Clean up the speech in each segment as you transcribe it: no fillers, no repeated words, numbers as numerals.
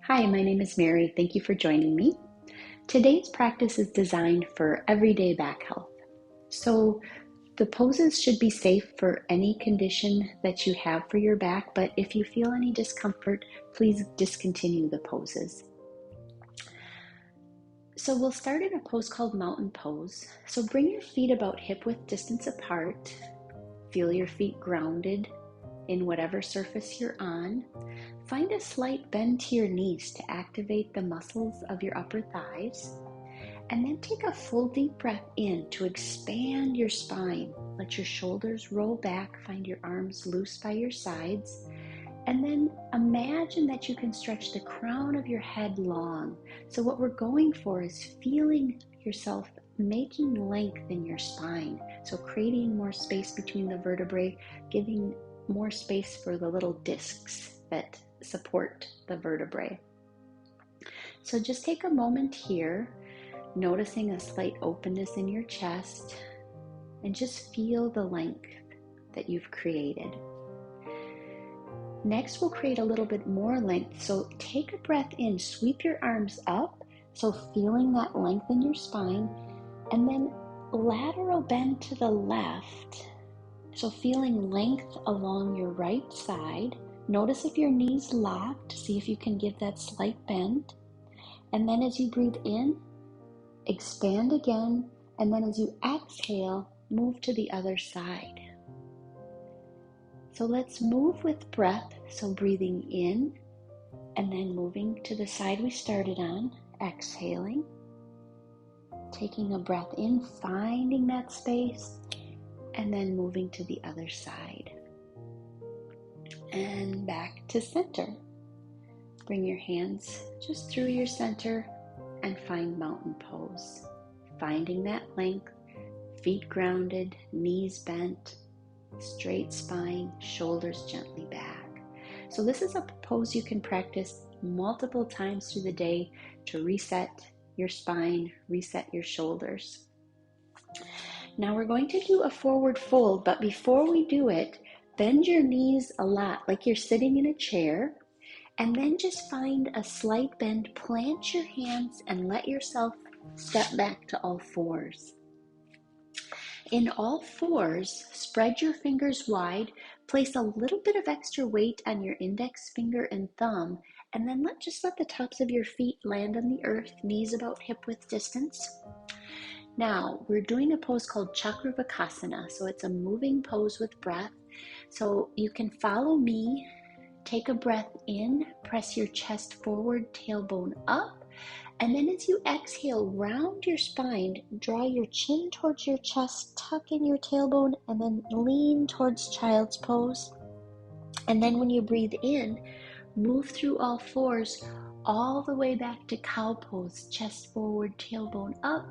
Hi, my name is Mary. Thank you for joining me. Today's practice is designed for everyday back health. So the poses should be safe for any condition that you have for your back, but if you feel any discomfort, please discontinue the poses. So we'll start in a pose called mountain pose. So bring your feet about hip-width distance apart. Feel your feet grounded in whatever surface you're on. Find a slight bend to your knees to activate the muscles of your upper thighs. And then take a full deep breath in to expand your spine. Let your shoulders roll back, find your arms loose by your sides. And then imagine that you can stretch the crown of your head long. So what we're going for is feeling yourself making length in your spine. So creating more space between the vertebrae, giving more space for the little discs that support the vertebrae. So just take a moment here, noticing a slight openness in your chest, and just feel the length that you've created. Next, we'll create a little bit more length. So take a breath in, sweep your arms up, so feeling that length in your spine, and then lateral bend to the left. So feeling length along your right side. Notice if your knees locked, see if you can give that slight bend. And then as you breathe in, expand again, and then as you exhale, move to the other side. So let's move with breath, so breathing in, and then moving to the side we started on, exhaling. Taking a breath in, finding that space, and then moving to the other side. And back to center. Bring your hands just through your center and find mountain pose. Finding that length, feet grounded, knees bent, straight spine, shoulders gently back. So this is a pose you can practice multiple times through the day to reset your spine, reset your shoulders. Now we're going to do a forward fold, but before we do it, bend your knees a lot, like you're sitting in a chair, and then just find a slight bend, plant your hands, and let yourself step back to all fours. In all fours, spread your fingers wide, place a little bit of extra weight on your index finger and thumb, and then just let the tops of your feet land on the earth, knees about hip-width distance. Now, we're doing a pose called Chakravarkasana, so it's a moving pose with breath. So you can follow me, take a breath in, press your chest forward, tailbone up, and then as you exhale, round your spine, draw your chin towards your chest, tuck in your tailbone, and then lean towards child's pose. And then when you breathe in, move through all fours, all the way back to cow pose, chest forward, tailbone up,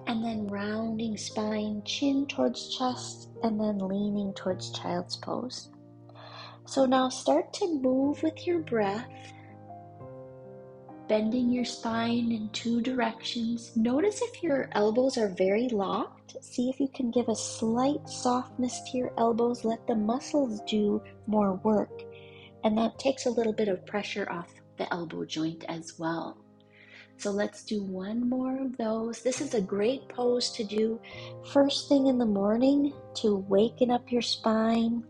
and then rounding spine, chin towards chest, and then leaning towards child's pose. So now start to move with your breath, bending your spine in two directions. Notice if your elbows are very locked. See if you can give a slight softness to your elbows. Let the muscles do more work. And that takes a little bit of pressure off the elbow joint as well. So let's do one more of those. This is a great pose to do first thing in the morning to waken up your spine.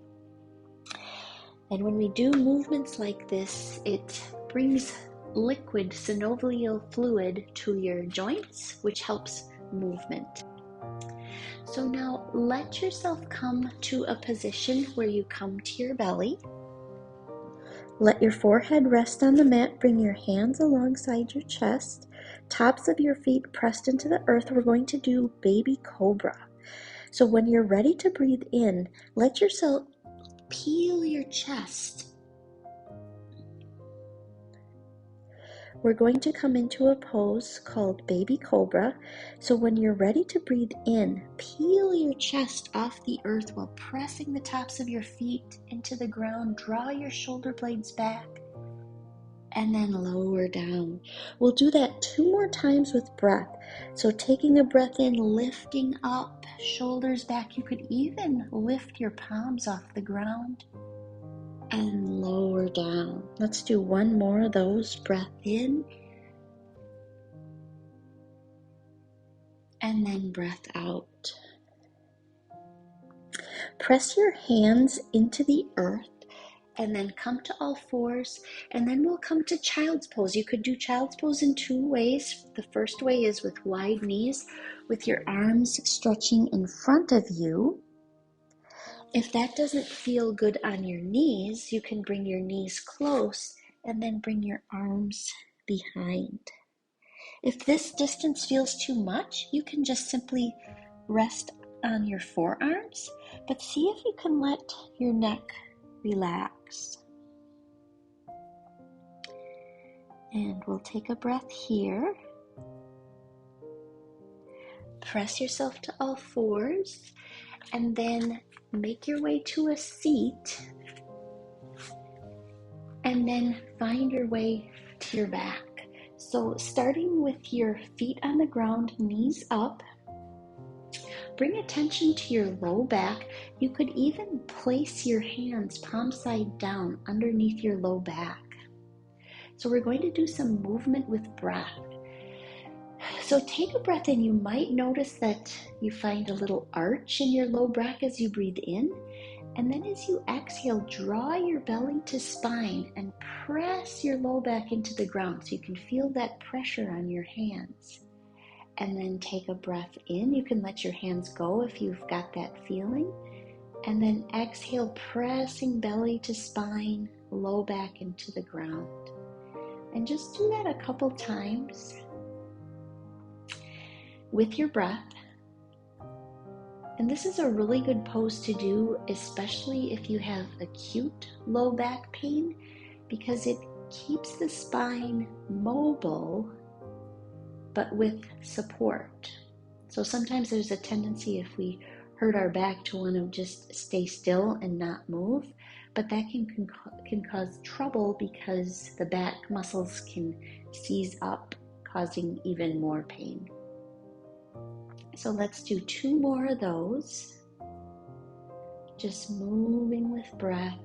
And when we do movements like this, it brings liquid synovial fluid to your joints, which helps movement. So now let yourself come to a position where you come to your belly. Let your forehead rest on the mat. Bring your hands alongside your chest. Tops of your feet pressed into the earth. We're going to do baby cobra. So when you're ready to breathe in, let yourself peel your chest. We're going to come into a pose called baby cobra. So when you're ready to breathe in, peel your chest off the earth while pressing the tops of your feet into the ground. Draw your shoulder blades back and then lower down. We'll do that 2 more times with breath. So taking a breath in, lifting up, shoulders back. You could even lift your palms off the ground. and lower down. Let's do one more of those. Breath in and then breath out. Press your hands into the earth and then come to all fours, and then we'll come to child's pose. You could do child's pose in two ways. The first way is with wide knees, with your arms stretching in front of you. If that doesn't feel good on your knees, you can bring your knees close and then bring your arms behind. If this distance feels too much, you can just simply rest on your forearms, but see if you can let your neck relax. And we'll take a breath here. Press yourself to all fours and then make your way to a seat and then find your way to your back. So starting with your feet on the ground, knees up, bring attention to your low back. You could even place your hands palm side down underneath your low back. So we're going to do some movement with breath. So take a breath in. You might notice that you find a little arch in your low back as you breathe in. And then as you exhale, draw your belly to spine and press your low back into the ground so you can feel that pressure on your hands. And then take a breath in. You can let your hands go if you've got that feeling. And then exhale, pressing belly to spine, low back into the ground. And just do that a couple times with your breath. And this is a really good pose to do, especially if you have acute low back pain, because it keeps the spine mobile, but with support. So sometimes there's a tendency, if we hurt our back, to want to just stay still and not move, but that can cause trouble because the back muscles can seize up, causing even more pain. So let's do two more of those. Just moving with breath.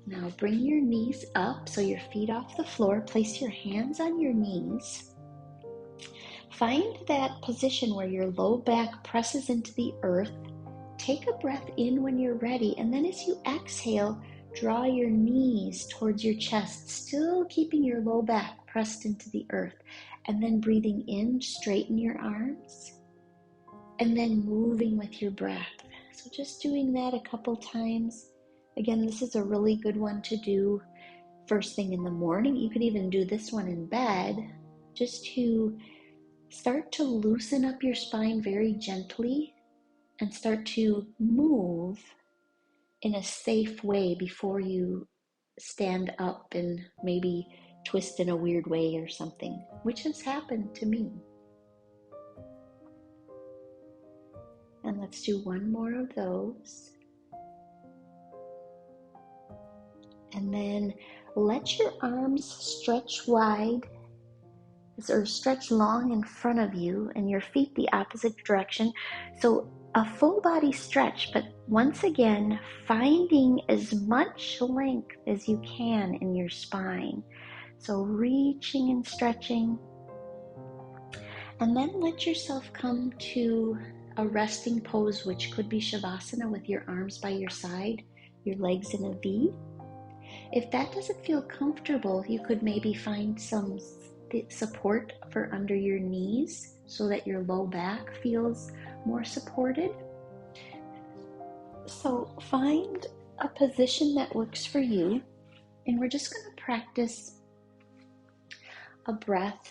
Now bring your knees up so your feet off the floor. Place your hands on your knees. Find that position where your low back presses into the earth. Take a breath in when you're ready, and then as you exhale, draw your knees towards your chest, still keeping your low back pressed into the earth. And then breathing in, straighten your arms, and then moving with your breath. So just doing that a couple times. Again, this is a really good one to do first thing in the morning. You could even do this one in bed, just to start to loosen up your spine very gently and start to move in a safe way before you stand up and maybe twist in a weird way or something, which has happened to me. And let's do one more of those. And then let your arms stretch wide or stretch long in front of you and your feet the opposite direction. So a full body stretch, but once again, finding as much length as you can in your spine. So reaching and stretching. And then let yourself come to a resting pose, which could be Shavasana with your arms by your side, your legs in a V. If that doesn't feel comfortable, you could maybe find some support for under your knees so that your low back feels more supported. So find a position that works for you, and we're just going to practice a breath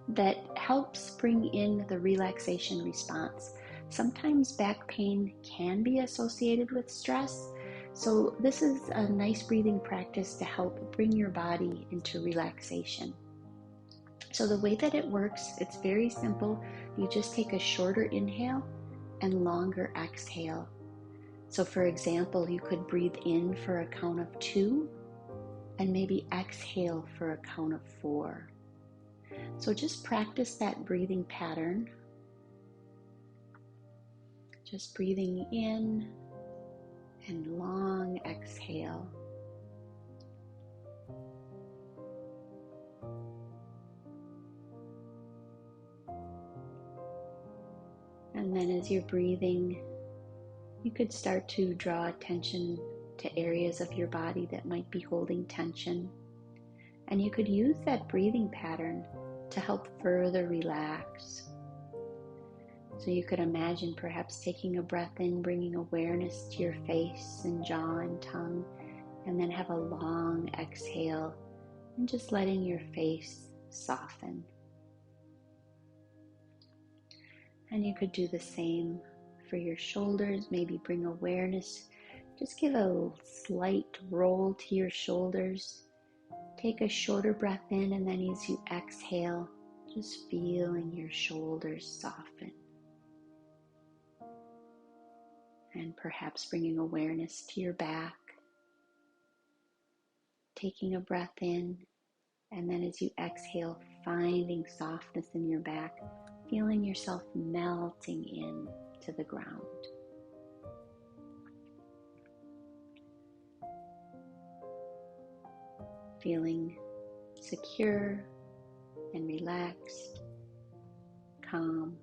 that helps bring in the relaxation response. Sometimes back pain can be associated with stress, so this is a nice breathing practice to help bring your body into relaxation. So the way that it works, it's very simple. You just take a shorter inhale and longer exhale. So for example, you could breathe in for a count of 2 and maybe exhale for a count of 4. So just practice that breathing pattern. Just breathing in and long exhale. And then as you're breathing, you could start to draw attention to areas of your body that might be holding tension. And you could use that breathing pattern to help further relax. So you could imagine perhaps taking a breath in, bringing awareness to your face and jaw and tongue, and then have a long exhale and just letting your face soften. And you could do the same for your shoulders. Maybe bring awareness. Just give a slight roll to your shoulders. Take a shorter breath in, and then as you exhale, just feeling your shoulders soften. And perhaps bringing awareness to your back. Taking a breath in, and then as you exhale, finding softness in your back, feeling yourself melting in to the ground. Feeling secure and relaxed, calm,